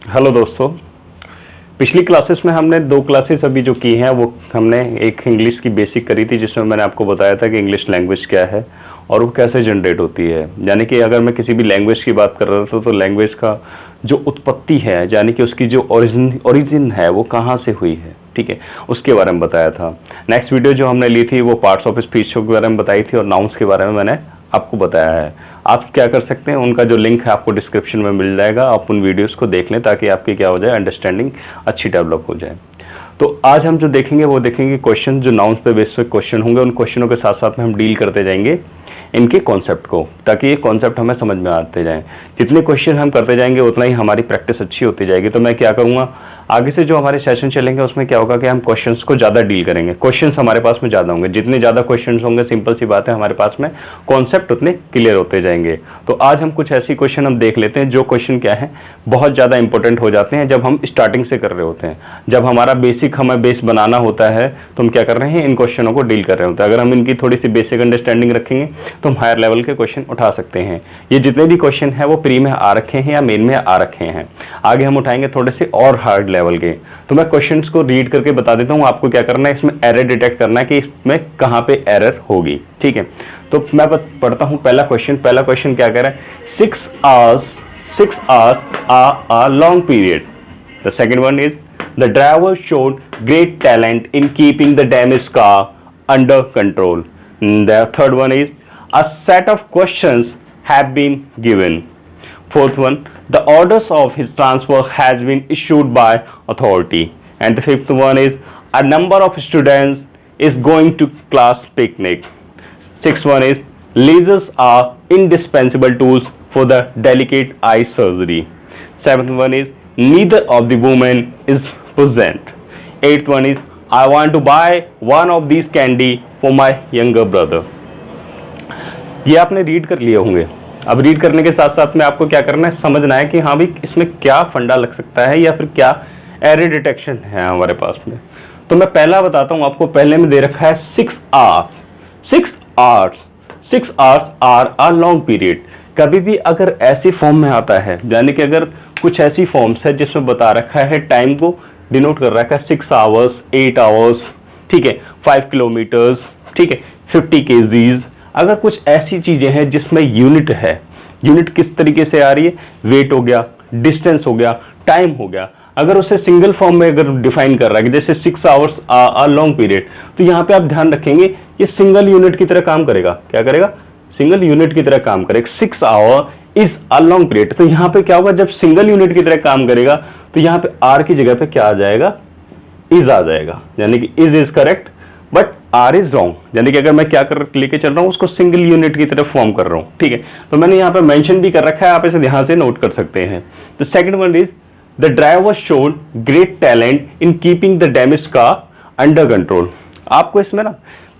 Hello दोस्तों। पिछली classes में हमने दो क्लासेस अभी जो की हैं वो हमने एक इंग्लिश की बेसिक करी थी, जिसमें मैंने आपको बताया था कि इंग्लिश लैंग्वेज क्या है और वो कैसे जनरेट होती है। यानी कि अगर मैं किसी भी लैंग्वेज की बात कर रहा था तो लैंग्वेज का जो उत्पत्ति है, यानी कि उसकी जो ओरिजिन है वो कहाँ से हुई है, ठीक है, उसके बारे में बताया था। नेक्स्ट वीडियो जो हमने ली थी वो पार्ट्स ऑफ स्पीच के बारे में बताई थी और नाउन्स के बारे में मैंने आपको बताया है। आप क्या कर सकते हैं, उनका जो लिंक है आपको डिस्क्रिप्शन में मिल जाएगा, आप उन वीडियोस को देख लें ताकि आपकी क्या हो जाए, अंडरस्टैंडिंग अच्छी डेवलप हो जाए। तो आज हम जो देखेंगे वो देखेंगे क्वेश्चन जो नाउन्स पे बेस्ड पे क्वेश्चन होंगे, उन क्वेश्चनों के साथ साथ में हम डील करते जाएंगे इनके कॉन्सेप्ट को, ताकि ये कॉन्सेप्ट हमें समझ में आते जाएं। जितने क्वेश्चन हम करते जाएंगे उतना ही हमारी प्रैक्टिस अच्छी होती जाएगी। तो मैं क्या करूँगा, आगे से जो हमारे सेशन चलेंगे उसमें क्या होगा कि हम क्वेश्चंस को ज़्यादा डील करेंगे। क्वेश्चंस हमारे पास में ज़्यादा होंगे, जितने ज़्यादा क्वेश्चंस होंगे सिंपल सी बात है हमारे पास में कॉन्सेप्ट उतने क्लियर होते जाएंगे। तो आज हम कुछ ऐसी क्वेश्चन हम देख लेते हैं जो क्वेश्चन क्या है बहुत ज़्यादा इंपॉर्टेंट हो जाते हैं जब हम स्टार्टिंग से कर रहे होते हैं। जब हमारा बेसिक हमें बेस बनाना होता है तो हम क्या कर रहे हैं, इन क्वेश्चनों को डील कर रहे होते हैं। अगर हम इनकी थोड़ी सी बेसिक अंडरस्टैंडिंग रखेंगे तो हम हायर लेवल के क्वेश्चन उठा सकते हैं। ये जितने भी क्वेश्चन है वो प्री में आ रखे हैं या मेन में आ रखे हैं, आगे हम उठाएंगे थोड़े से और हार्ड लेवल के। तो मैं क्वेश्चंस को रीड करके बता देता हूं, आपको क्या करना है, इसमें एरर डिटेक्ट करना है कि इसमें कहां पे एरर होगी, ठीक है। तो मैं पढ़ता हूं पहला क्वेश्चन क्या कह रहा है, 6 hours are a long period. The second one is the driver showed great talent in keeping the damaged car under control. The third one is a set of questions have been given. Fourth one, the orders of his transfer has been issued by authority. And the fifth one is a number of students is going to class picnic. Sixth one is lasers are indispensable tools for the delicate eye surgery. Seventh one is neither of the women is present. Eighth one is I want to buy one of these candy for my younger brother. ये आपने read कर लिए होंगे। अब read करने के साथ साथ में आपको क्या करना है, समझना है कि हाँ भाई इसमें क्या फंडा लग सकता है या फिर क्या एरर डिटेक्शन है हमारे पास में। तो मैं पहला बताता हूँ आपको, पहले में दे रखा है 6 hours are a long period. कभी भी अगर ऐसी फॉर्म में आता है, यानी कि अगर कुछ ऐसी फॉर्म्स है जिसमें बता रखा है टाइम को डिनोट कर रखा है 6 hours, 8 hours, ठीक है, 5 किलोमीटर्स, ठीक है, 50 kgs, अगर कुछ ऐसी चीजें हैं जिसमें यूनिट है, यूनिट किस तरीके से आ रही है, वेट हो गया, डिस्टेंस हो गया, टाइम हो गया, अगर उसे सिंगल फॉर्म में अगर डिफाइन कर रहा है कि जैसे 6 hours अ लॉन्ग पीरियड, तो यहाँ पे आप ध्यान रखेंगे ये सिंगल यूनिट की तरह काम करेगा। क्या करेगा, सिंगल यूनिट की तरह काम करेगा। 6 hour is a long period, तो यहाँ पे क्या होगा, जब सिंगल यूनिट की तरह काम करेगा तो यहाँ पे आर की जगह पे क्या आ जाएगा, इज आ जाएगा, यानी कि is correct but are is wrong. यानी कि अगर मैं क्या कर लेके चल रहा हूं, उसको सिंगल यूनिट की तरफ फॉर्म कर रहा हूं, ठीक है। तो मैंने यहाँ पे मेंशन भी कर रखा है, आप इसे ध्यान से नोट कर सकते हैं। The second one is the driver showed great talent in keeping the damage car under control. आपको इसमें ना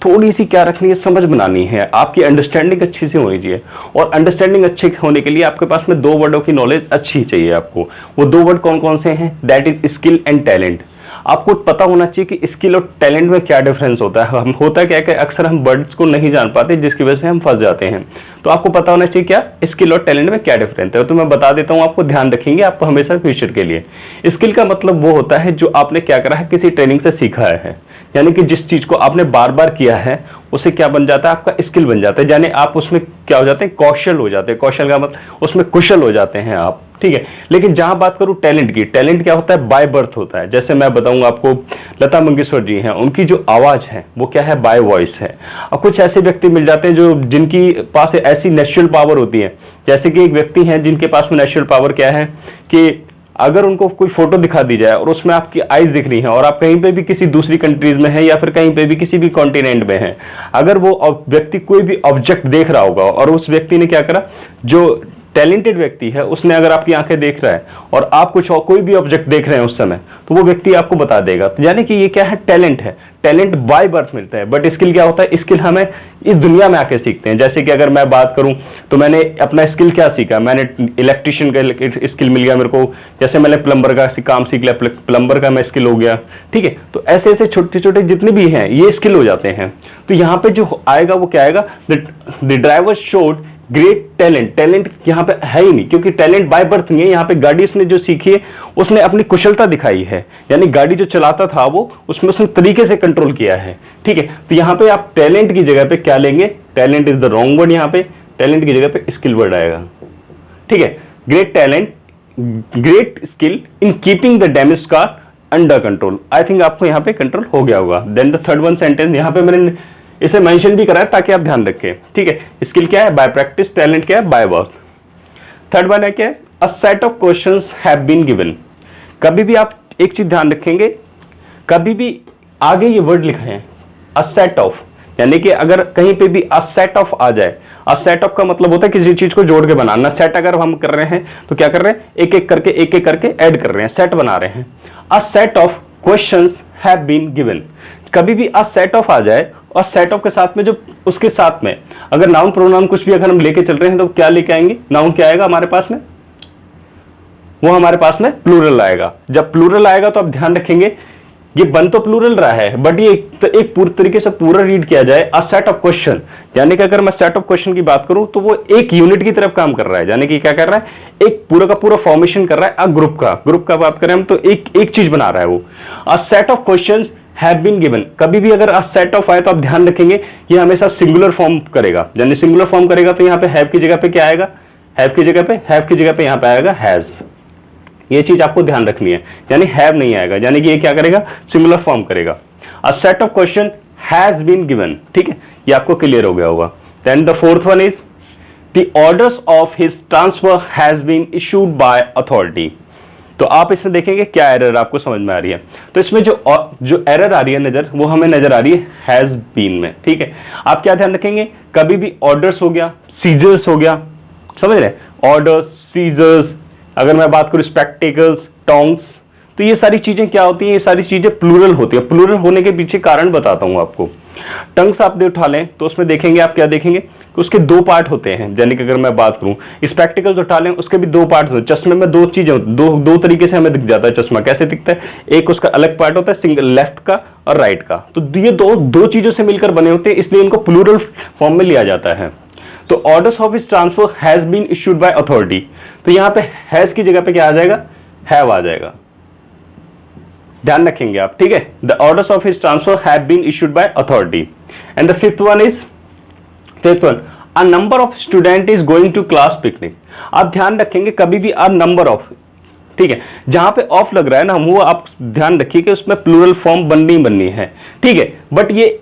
थोड़ी सी क्या रखनी है, समझ बनानी है, आपकी अंडरस्टैंडिंग अच्छी सी होनी चाहिए। और अंडरस्टैंडिंग अच्छे होने के लिए आपके पास में दो वर्डों की नॉलेज अच्छी चाहिए आपको। वो दो वर्ड कौन कौन से हैं, that is skill and talent. आपको पता होना चाहिए कि स्किल और टैलेंट में क्या डिफरेंस होता है। हम होता क्या है कि अक्सर हम वर्ड्स को नहीं जान पाते, जिसकी वजह से हम फंस जाते हैं। तो आपको पता होना चाहिए क्या स्किल और टैलेंट में क्या डिफरेंस है। तो मैं बता देता हूं आपको, ध्यान रखेंगे आपको हमेशा फ्यूचर के लिए। स्किल का मतलब वो होता है जो आपने क्या करा है, किसी ट्रेनिंग से सीखा है, यानी कि जिस चीज को आपने बार बार किया है उसे क्या बन जाता है, आपका स्किल बन जाता है। यानी आप उसमें क्या हो जाते हैं, कौशल हो जाते हैं। कौशल का मतलब उसमें कुशल हो जाते हैं आप, ठीक है। लेकिन जहां बात करूं टैलेंट की, टैलेंट क्या होता है, बाय बर्थ होता है। जैसे मैं बताऊंगा आपको, लता मंगेशकर जी हैं, उनकी जो आवाज है वो क्या है, बाय वॉइस है। और कुछ ऐसे व्यक्ति मिल जाते हैं जो जिनकी पास ऐसी नेचुरल पावर होती है। जैसे कि एक व्यक्ति हैं जिनके पास में नेचुरल पावर क्या है कि अगर उनको कोई फोटो दिखा दी जाए और उसमें आपकी आईज दिख रही है और आप कहीं पे भी किसी दूसरी कंट्रीज में है या फिर कहीं पे भी किसी भी कॉन्टिनेंट में है, अगर वो व्यक्ति कोई भी ऑब्जेक्ट देख रहा होगा और उस व्यक्ति ने क्या करा, जो टैलेंटेड व्यक्ति है उसने अगर आपकी आंखें देख रहा है और आप कुछ और कोई भी ऑब्जेक्ट देख रहे हैं उस समय, तो वो व्यक्ति आपको बता देगा। तो यानी कि ये क्या है, टैलेंट है। टैलेंट बाय बर्थ मिलता है, बट स्किल क्या होता है, स्किल हमें इस दुनिया में आके सीखते हैं। जैसे कि अगर मैं बात करूं तो मैंने अपना स्किल क्या सीखा, मैंने इलेक्ट्रिशियन का स्किल मिल गया मेरे को, जैसे मैंने प्लम्बर का काम सीख लिया, प्लम्बर का मैं स्किल हो गया, ठीक है। तो ऐसे ऐसे छोटे छोटे जितने भी हैं ये स्किल हो जाते हैं। तो यहाँ पे जो आएगा वो क्या आएगा, the driver showed great talent, talent यहाँ पे है ही नहीं, क्योंकि टैलेंट बाय बर्थ नहीं है। यहाँ पे गाड़ी उसने जो सीखी है उसने अपनी कुशलता दिखाई है, यानी गाड़ी जो चलाता था वो उसमें उसने तरीके से कंट्रोल किया है। ठीक है, तो यहाँ पे आप टैलेंट की जगह पे क्या लेंगे, talent is the wrong word, यहाँ पे टैलेंट की जगह पे स्किल वर्ड आएगा। ठीक है, great talent, great skill in keeping the damage car under control. I think आपको यहाँ पे कंट्रोल हो गया होगा। Then the third one sentence, यहाँ पे मैंने इसे मेंशन भी करा है ताकि आप ध्यान रखें। ठीक है, स्किल क्या है, बाय प्रैक्टिस, टैलेंट क्या है, बाय बर्थ। थर्ड वन है क्या, a set of questions have been given. कभी भी आप एक चीज ध्यान रखेंगे, कभी भी आगे ये वर्ड लिखा है अ सेट ऑफ, यानी कि अगर कहीं पे भी अ सेट ऑफ आ जाए, अ सेट ऑफ का मतलब होता है किसी चीज को जोड़ के बनाना। सेट अगर हम कर रहे हैं तो क्या कर रहे हैं, एक एक करके ऐड कर रहे हैं, सेट बना रहे हैं। A set of questions have been given, कभी भी अ सेट ऑफ आ जाए और सेट ऑफ के साथ में जो उसके साथ में अगर नाउन प्रोनाउन कुछ भी अगर हम लेके चल रहे हैं तो क्या लेके आएंगे, नाउन क्या आएगा हमारे पास में, वो हमारे पास में प्लूरल आएगा। जब प्लूरल आएगा तो आप ध्यान रखेंगे ये बन तो प्लूरल रहा है, बट ये एक पूरी तरीके से पूरा रीड किया जाए अ सेट ऑफ क्वेश्चन, यानी कि अगर मैं सेट ऑफ क्वेश्चन की बात करूं तो वो एक यूनिट की तरफ काम कर रहा है, यानी कि क्या कर रहा है, एक पूरा का पूरा फॉर्मेशन कर रहा है। अ ग्रुप का बात करें हम तो एक चीज बना रहा है वो। A set of questions have been given, कभी भी अगर अ सेट ऑफ आए तो आप ध्यान रखेंगे ये हमेशा सिंगुलर फॉर्म करेगा, यानी सिंगुलर फॉर्म करेगा तो यहाँ पे हैव की जगह पे क्या आएगा, हैव की जगह पे यहाँ पे आएगा हैज। ये चीज आपको ध्यान रखनी है, यानी हैव नहीं आएगा, यानी कि ये क्या करेगा, सिंगुलर फॉर्म करेगा। A set of question has been given. ठीक है, ये आपको क्लियर हो गया होगा। Then the fourth one is the orders of his transfer has been issued by authority. तो आप इसमें देखेंगे क्या एरर आपको समझ में आ रही है, तो इसमें जो एरर आ रही है नजर, वो हमें नजर आ रही है हैज बीन में। ठीक है, आप क्या ध्यान रखेंगे, कभी भी ऑर्डर्स हो गया, सीजर्स हो गया, समझ रहे, ऑर्डर्स, सीजर्स, अगर मैं बात करूं स्पेक्टिकल्स, टोंग्स, तो ये सारी चीजें क्या होती हैं, ये सारी चीजें प्लूरल होती है। प्लूरल होने के पीछे कारण बताता हूं आपको। टंग्स आप उठा लें तो उसमें देखेंगे, आप क्या देखेंगे कि उसके दो पार्ट होते हैं, यानी कि अगर मैं बात करूं स्पेक्टिकल्स उठा लें, उसके भी दो पार्ट होते हैं। चश्मे में दो चीजें, दो तरीके से हमें दिख जाता है चश्मा, कैसे दिखता है, एक उसका अलग पार्ट होता है सिंगल लेफ्ट का और राइट का, तो ये दो चीजों से मिलकर बने होते हैं, इसलिए इनको प्लूरल फॉर्म में लिया जाता है। तो orders of his transfer has been issued by authority, तो यहां पे हैज की जगह पे क्या आ जाएगा, हैव आ जाएगा, ध्यान रखेंगे आप। ठीक है, the orders of his transfer have been issued by authority. And the fifth one, a number of student is going to class picnic. आप ध्यान रखेंगे कभी भी अ नंबर ऑफ, ठीक है, जहां पे ऑफ लग रहा है ना, वो आप ध्यान रखिए कि उसमें प्लूरल फॉर्म बननी है। ठीक है, बट ये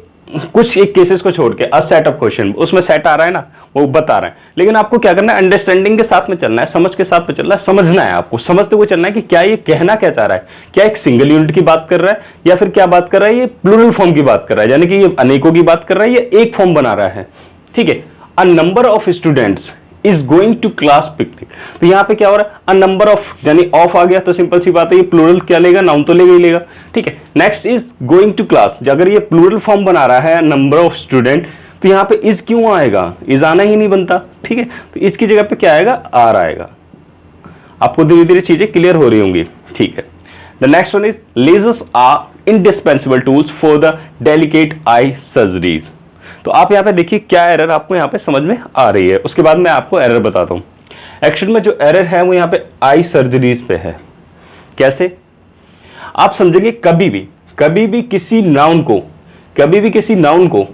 कुछ एक केसेस को छोड़ के अ सेट ऑफ क्वेश्चन, उसमें सेट आ रहा है ना, वो बता रहा है, लेकिन आपको क्या करना है, अंडरस्टैंडिंग के साथ में चलना है, समझ के साथ में चलना है, समझना है आपको, समझते हुए चलना है कि क्या ये कहना क्या चाह रहा है, क्या एक सिंगल यूनिट की बात कर रहा है या फिर क्या बात कर रहा है, ये प्लूरल फॉर्म की बात कर रहा है, यानी कि ये अनेकों की बात कर रहा है या एक फॉर्म बना रहा है। ठीक है, a number of students is going to class picnic, तो यहां पे क्या हो रहा है, अ नंबर ऑफ, यानी ऑफ आ गया तो सिंपल सी बात है, ये प्लूरल क्या लेगा, नाउन तो लेगा ही लेगा। ठीक है, next is going to class, अगर ये प्लूरल फॉर्म बना रहा है नंबर ऑफ स्टूडेंट, तो यहां पे इज क्यों आएगा, इज आना ही नहीं बनता। ठीक है, तो इसकी जगह पे क्या आएगा, आर आएगा। आपको धीरे धीरे चीजें क्लियर हो रही होंगी। ठीक है, the next one is lasers are indispensable tools for the delicate eye surgeries. तो आप यहाँ पे देखिए क्या एरर आपको यहाँ पे समझ में आ रही है, उसके बाद मैं आपको एरर बताता हूँ। एक्चुअल में जो एरर है वो यहाँ पे आई सर्जरीज पे है। कैसे आप समझेंगे, कभी भी किसी नाउन को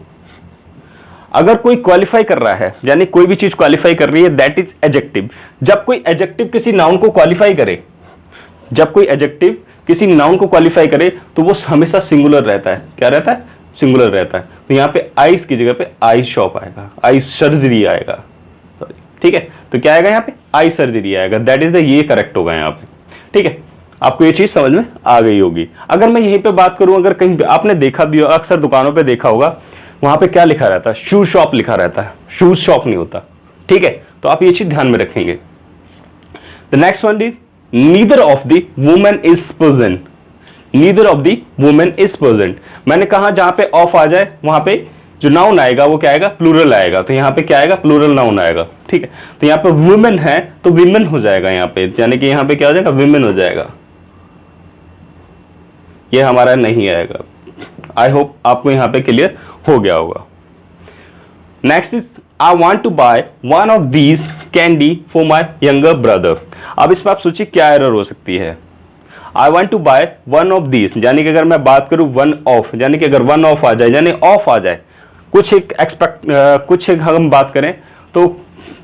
अगर कोई क्वालिफाई कर रहा है, यानी कोई भी चीज क्वालिफाई कर रही है, दैट इज एडजेक्टिव। जब कोई एडजेक्टिव किसी नाउन को क्वालिफाई करे, तो वो हमेशा सिंगुलर रहता है। क्या रहता है, सिंगुलर रहता है। तो यहाँ पे आइस की जगह पे आई शॉप आएगा, आई सर्जरी आएगा, सॉरी। ठीक है, तो क्या आएगा यहाँ पे, आई सर्जरी आएगा, दैट इज द, ये करेक्ट होगा यहाँ पे। ठीक है, आपको ये चीज समझ में आ गई होगी। अगर मैं यहीं पे बात करूं, अगर कहीं आपने देखा भी हो, अक्सर दुकानों पे देखा होगा, वहां पे क्या लिखा रहता है, शू शॉप लिखा रहता है, शूज शॉप नहीं होता। ठीक है, तो आप ये चीज ध्यान में रखेंगे। The next one is neither of the women is present, neither of the women is present. मैंने कहा जहां पे ऑफ आ जाए वहां पे जो नाउन आएगा वो क्या आएगा, प्लूरल आएगा, तो यहाँ पे क्या आएगा, प्लूरल नाउन आएगा। ठीक है, तो यहाँ पे वुमेन है तो विमेन हो जाएगा यहाँ पे, यानी कि यहाँ पे क्या हो जाएगा, विमेन हो जाएगा, ये हमारा नहीं आएगा। आई होप आपको यहाँ पे क्लियर हो गया होगा। Next is I want to buy one of these candy for my younger brother. अब इसमें आप सोचिए क्या एरर हो सकती है। I want to buy one of these, यानी कि अगर मैं बात करूं वन ऑफ, यानी कि अगर वन ऑफ आ जाए यानी ऑफ आ जाए, कुछ एक हम बात करें तो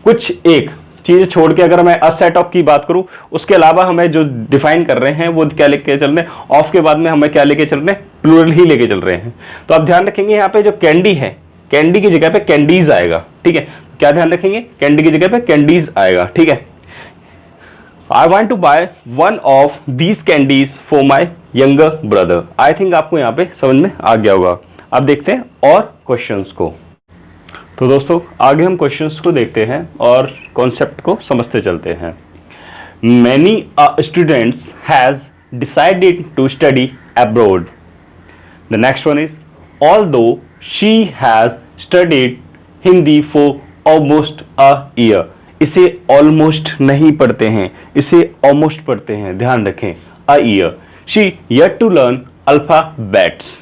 कुछ एक चीज छोड़ के अगर मैं अ सेट ऑफ की बात करूं, उसके अलावा हमें जो डिफाइन कर रहे हैं वो क्या लेके चल रहे हैं, ऑफ के बाद में हमें क्या लेके चल रहे हैं, प्लूरल ही लेके चल रहे हैं। तो आप ध्यान रखेंगे यहाँ पे जो कैंडी है, कैंडी की जगह पे कैंडीज आएगा, ठीक है। क्या ध्यान रखेंगे, कैंडी की जगह पे कैंडीज आएगा, ठीक है। I want to buy one of these candies for my younger brother. I think आपको यहाँ पे समझ में आ गया होगा। अब देखते हैं और क्वेश्चंस को। तो दोस्तों आगे हम क्वेश्चंस को देखते हैं और कॉन्सेप्ट को समझते चलते हैं। Many students has decided to study abroad. The next one is although she has studied Hindi for almost a year. इसे ऑलमोस्ट नहीं पढ़ते हैं, इसे ऑलमोस्ट पढ़ते हैं, ध्यान रखें, a year. She yet to learn alphabets.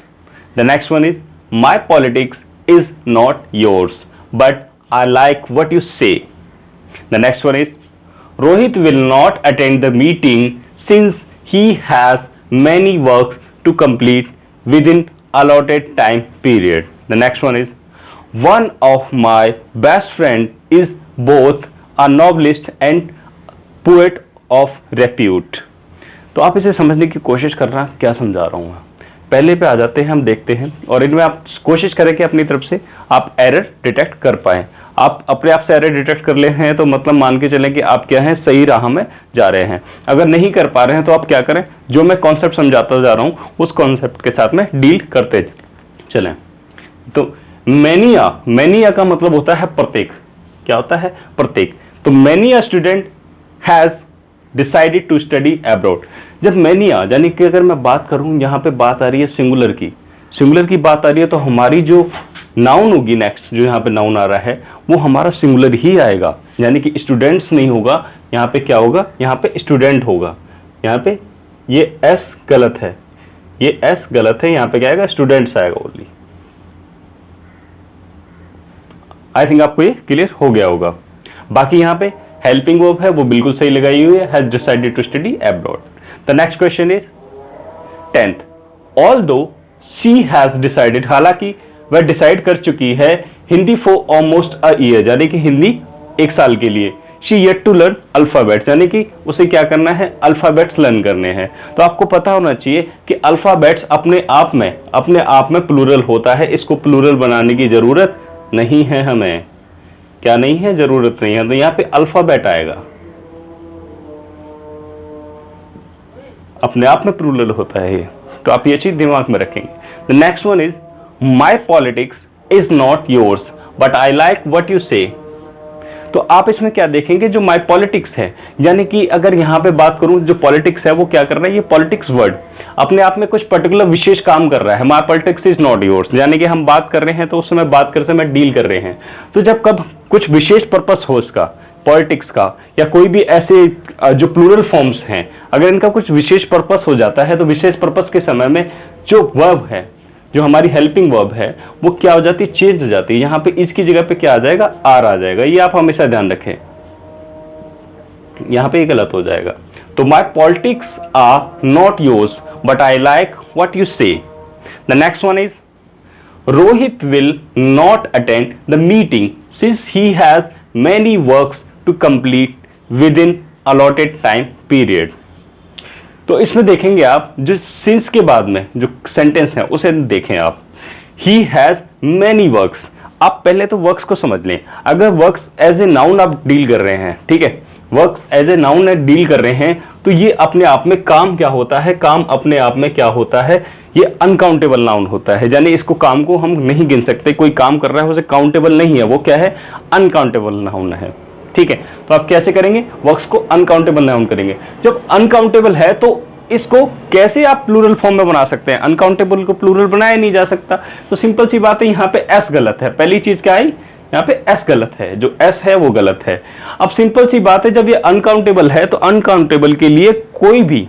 The next one is my politics is not yours, but I like what you say. The next one is Rohit will not attend the meeting since he has many works to complete within allotted time period. The next one is one of my best friend is both a novelist and poet of repute. तो आप इसे समझने की कोशिश करना, क्या समझा रहा हूँ। पहले पे आ जाते हैं, हम देखते हैं और इनमें आप कोशिश करें कि अपनी तरफ से आप एरर डिटेक्ट कर पाएं। आप अपने आप से एरर डिटेक्ट कर ले हैं तो मतलब मान के चलें कि आप क्या हैं, सही राह में जा रहे हैं। अगर नहीं कर पा रहे हैं तो आप क्या करें, जो मैं कॉन्सेप्ट समझाता जा रहा हूं उस कॉन्सेप्ट के साथ में डील करते चलें। तो मैनिया का मतलब होता है प्रत्येक। क्या होता है, प्रत्येक। तो many a student has decided to study abroad. जब मैनिया यानी कि अगर मैं बात करूं, यहाँ पे बात आ रही है सिंगुलर की बात आ रही है, तो हमारी जो नाउन होगी नेक्स्ट, जो यहाँ पे नाउन आ रहा है वो हमारा सिंगुलर ही आएगा, यानी कि स्टूडेंट्स नहीं होगा। यहाँ पे क्या होगा, यहाँ पे स्टूडेंट होगा। यहाँ पे ये एस गलत है, ये एस गलत है, यहाँ पे क्या आएगा, स्टूडेंट्स आएगा ओनली। आई थिंक आपको ये क्लियर हो गया होगा। बाकी यहाँ पे हेल्पिंग वर्ब है वो बिल्कुल सही लगाई हुई है, has decided to study abroad. The next question is 10th, although she has decided, हालांकि वह डिसाइड कर चुकी है Hindi for almost a year, यानी कि हिंदी एक साल के लिए। She yet to learn alphabets, यानी कि उसे क्या करना है, अल्फाबेट्स लर्न करने हैं। तो आपको पता होना चाहिए कि अल्फाबेट्स अपने आप में प्लूरल होता है, इसको प्लूरल बनाने की जरूरत नहीं है हमें। क्या नहीं है, जरूरत नहीं है। तो यहां पे अल्फाबेट आएगा, अपने आप में प्लूरल होता है ये, तो आप ये चीज दिमाग में रखेंगे। The next one is my politics is not yours but I like what you से। तो आप इसमें क्या देखेंगे, जो माई पॉलिटिक्स है, यानी कि अगर यहां पे बात करूं, जो पॉलिटिक्स है वो क्या कर रहा है, ये पॉलिटिक्स वर्ड अपने आप में कुछ पर्टिकुलर विशेष काम कर रहा है। माई पॉलिटिक्स इज नॉट योर्स, यानी कि हम बात कर रहे हैं तो उस समय बात करते समय डील कर रहे हैं। तो जब कब कुछ विशेष पर्पस हो इसका, पॉलिटिक्स का, या कोई भी ऐसे जो प्लूरल फॉर्म्स हैं, अगर इनका कुछ विशेष पर्पस हो जाता है तो विशेष पर्पस के समय में जो वर्ब है, जो हमारी हेल्पिंग वर्ब है, वो क्या हो जाती है, चेंज हो जाती है। यहां पे इसकी जगह पे क्या आ जाएगा, आर आ जाएगा। ये आप हमेशा ध्यान रखें, यहां पे ये गलत हो जाएगा। तो my politics are not yours but I like what you say. The next one is Rohit will not attend the meeting since he has many works to complete within allotted time period. तो इसमें देखेंगे आप, जो since के बाद में जो sentence है उसे देखें आप, ही हैज मैनी वर्क्स। आप पहले तो वर्क्स को समझ लें। अगर वर्क्स एज ए नाउन आप डील कर रहे हैं, ठीक है, works as a noun deal कर रहे हैं, तो ये अपने आप में काम क्या होता है, काम अपने आप में क्या होता है, ये अनकाउंटेबल नाउन होता है। यानी इसको काम को हम नहीं गिन सकते, कोई काम कर रहा है उसे काउंटेबल नहीं है, वो क्या है, अनकाउंटेबल नाउन है। ठीक है, तो आप कैसे करेंगे, वर्क्स को अनकाउंटेबल नाउन करेंगे। जब अनकाउंटेबल है तो इसको कैसे आप प्लूरल फॉर्म में बना सकते हैं, अनकाउंटेबल को प्लूरल बनाया नहीं जा सकता। तो सिंपल सी बात है, यहाँ पे एस गलत है। पहली चीज क्या आई, यहाँ पे एस गलत है, जो एस है वो गलत है। अब सिंपल सी बात है, जब ये अनकाउंटेबल है तो अनकाउंटेबल के लिए कोई भी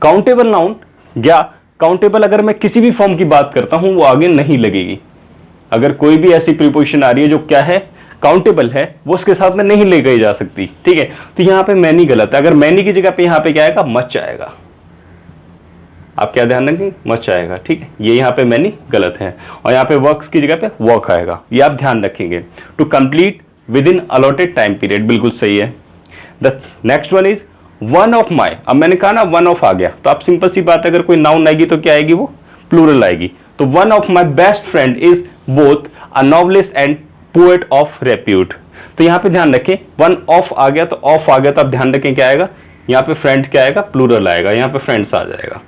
काउंटेबल नाउन या काउंटेबल अगर मैं किसी भी फॉर्म की बात करता हूं वो आगे नहीं लगेगी। अगर कोई भी ऐसी प्रीपोजिशन आ रही है जो क्या है, काउंटेबल है वो उसके साथ में नहीं ले गई जा सकती, ठीक है। तो यहां पे मैनी गलत है, अगर मैनी की जगह पे यहां पे क्या आएगा, मच आएगा। आप क्या ध्यान रखेंगे, मच आएगा, ठीक है। ये यहाँ पे मैनी गलत है, और यहाँ पे वर्क्स की जगह पे वर्क आएगा, ये आप ध्यान रखेंगे। To complete within allotted time period, बिल्कुल सही है। The next one is one of my. अब मैंने कहा ना वन ऑफ आ गया, तो आप सिंपल सी बात, अगर कोई नाउन आएगी तो क्या आएगी, वो प्लूरल आएगी। तो one of my best friend is both a novelist and poet of repute. तो यहाँ पे ध्यान रखें, वन ऑफ आ गया तो ऑफ आ गया, तो आप ध्यान रखें क्या आएगा, यहाँ पे फ्रेंड्स क्या आएगा, प्लूरल आएगा, यहाँ पे फ्रेंड्स आ जाएगा।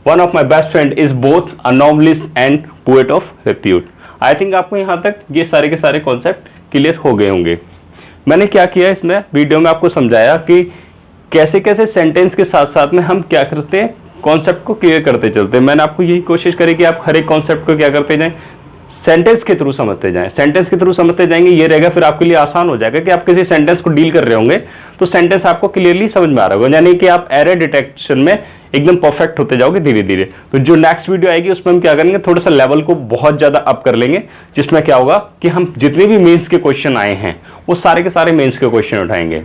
One of my best friend is both a novelist and poet of repute. I think आपको यहाँ तक ये सारे के सारे कॉन्सेप्ट क्लियर हो गए होंगे। मैंने क्या किया इसमें वीडियो में आपको समझाया कि कैसे कैसे सेंटेंस के साथ साथ में हम क्या करते हैं, कॉन्सेप्ट को क्लियर करते चलते हैं। मैंने आपको यही कोशिश करी कि आप हर एक कॉन्सेप्ट को क्या करते जाएं, सेंटेंस के थ्रू समझते जाएं। सेंटेंस के थ्रू समझते जाएंगे, ये रहेगा फिर आपके लिए आसान हो जाएगा कि आप किसी सेंटेंस को डील कर रहे होंगे तो सेंटेंस आपको क्लियरली समझ में आ रहा होगा, यानी कि आप एरर डिटेक्शन में एकदम परफेक्ट होते जाओगे धीरे धीरे। तो जो नेक्स्ट वीडियो आएगी उसमें हम क्या करेंगे, थोड़ा सा लेवल को बहुत ज्यादा अप कर लेंगे, जिसमें क्या होगा कि हम जितने भी मेंस के क्वेश्चन आए हैं वो सारे के सारे मेंस के क्वेश्चन उठाएंगे।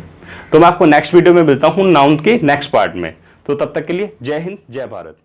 तो मैं आपको नेक्स्ट वीडियो में मिलता हूं नाउन के नेक्स्ट पार्ट में। तो तब तक के लिए जय हिंद, जय भारत।